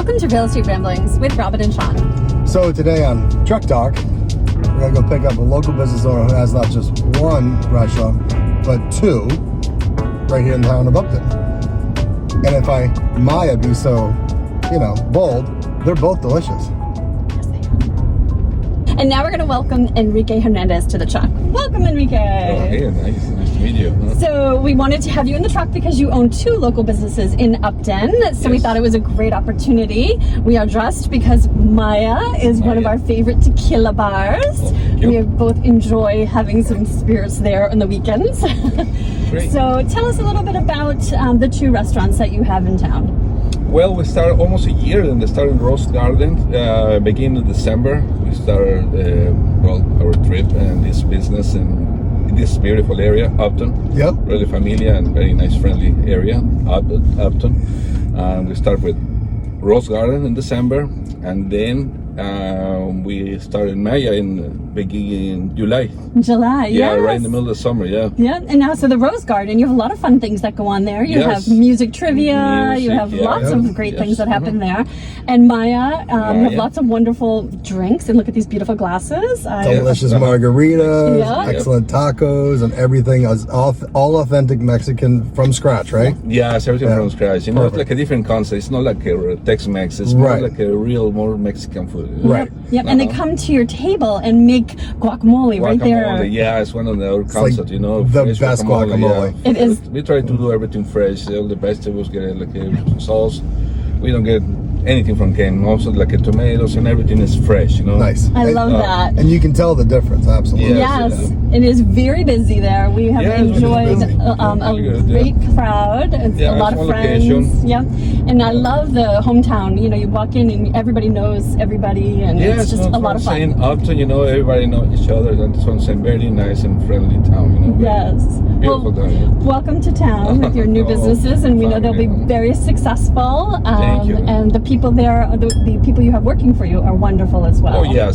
Welcome to Real Estate Ramblings with Robyn and Sean. So today on Truck Talk, we're gonna go pick up a local business owner who has not just one restaurant, but two, right here in the town of Hopkinton. And if I might be so, bold, they're both delicious. Yes, they are. And now we're going to welcome Enrique Hernandez to the truck. Welcome, Enrique. Oh, hey, nice to meet you. So we wanted to have you in the truck because you own two local businesses in Upton. So we thought it was a great opportunity. We are dressed because Maya is one of our favorite tequila bars. Oh, we both enjoy having some spirits there on the weekends. Great. So tell us a little bit about the two restaurants that you have in town. Well, we started almost a year, and they started in Rose Garden, beginning of December. We started our trip and this business in this beautiful area, Upton. Yep. Really familiar and very nice, friendly area, Upton. We start with Rose Garden in December, and then we started Maya in beginning July. July, Yeah, yes. right in the middle of summer, yeah. Yeah, and now so the Rose Garden, you have a lot of fun things that go on there. You have music trivia, you have lots of great things that happen there. And Maya, you have lots of wonderful drinks, and look at these beautiful glasses. Delicious margaritas, Yeah. excellent tacos, and everything is all authentic Mexican from scratch, right? Yeah, it's everything from scratch. It's like a different concept. It's not like a Tex-Mex. It's more like a real, more Mexican food. Right. Yep, and they come to your table and make guacamole right there. Yeah, it's one of our concepts, the best guacamole. Yeah. It is. We try to do everything fresh. All the vegetables get like a sauce. We don't get anything from canned. Also like tomatoes and everything is fresh, Nice. I love that. And you can tell the difference, absolutely. Yes, it is very busy there. We have enjoyed a great crowd. It's a lot of friends. Location. Yeah, and I love the hometown. You walk in and everybody knows everybody, and it's just a lot of fun. In Upton, everybody knows each other, and it's a very nice and friendly town. Yes. Beautiful town. Welcome to town with your new businesses, and we know they'll be very successful. Thank you. And the people there, the people you have working for you, are wonderful as well. Oh yeah,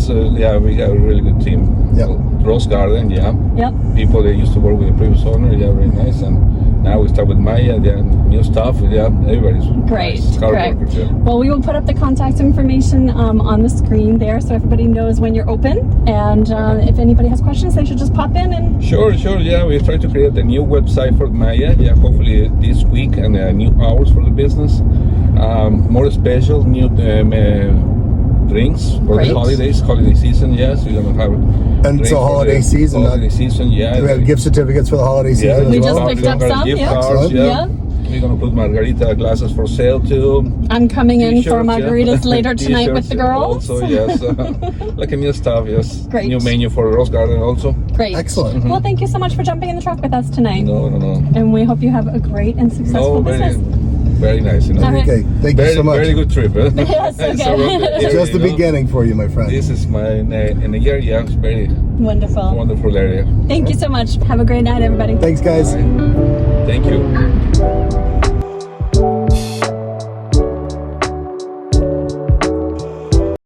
we got a really good team. Yep. Rose Garden, Yep. People that used to work with the previous owner, very nice, and now we start with Maya, new stuff, everybody's Great, nice. great. Well, we will put up the contact information on the screen there, so everybody knows when you're open, and if anybody has questions, they should just pop in and... Sure, yeah, we try to create a new website for Maya, hopefully this week, and new hours for the business, more special, new drinks for the holiday season, yes, we're gonna have And so holiday season, yeah. Do we have gift certificates for the holiday season We as just well? picked up some, cards, We're gonna put margarita glasses for sale too. I'm coming in for T-shirts, margaritas later tonight with the girls. Also, yes, like a new stuff, yes. Great. New menu for Rose Garden also. Great. Excellent. Well, thank you so much for jumping in the truck with us tonight. No. And we hope you have a great and successful business. Very nice, Okay, thank you so much. Very good trip. Yes, okay. Just the beginning for you, my friend. This is in a year, it's very wonderful area. Thank you so much. Have a great night, everybody. Thanks, guys. Bye. Thank you.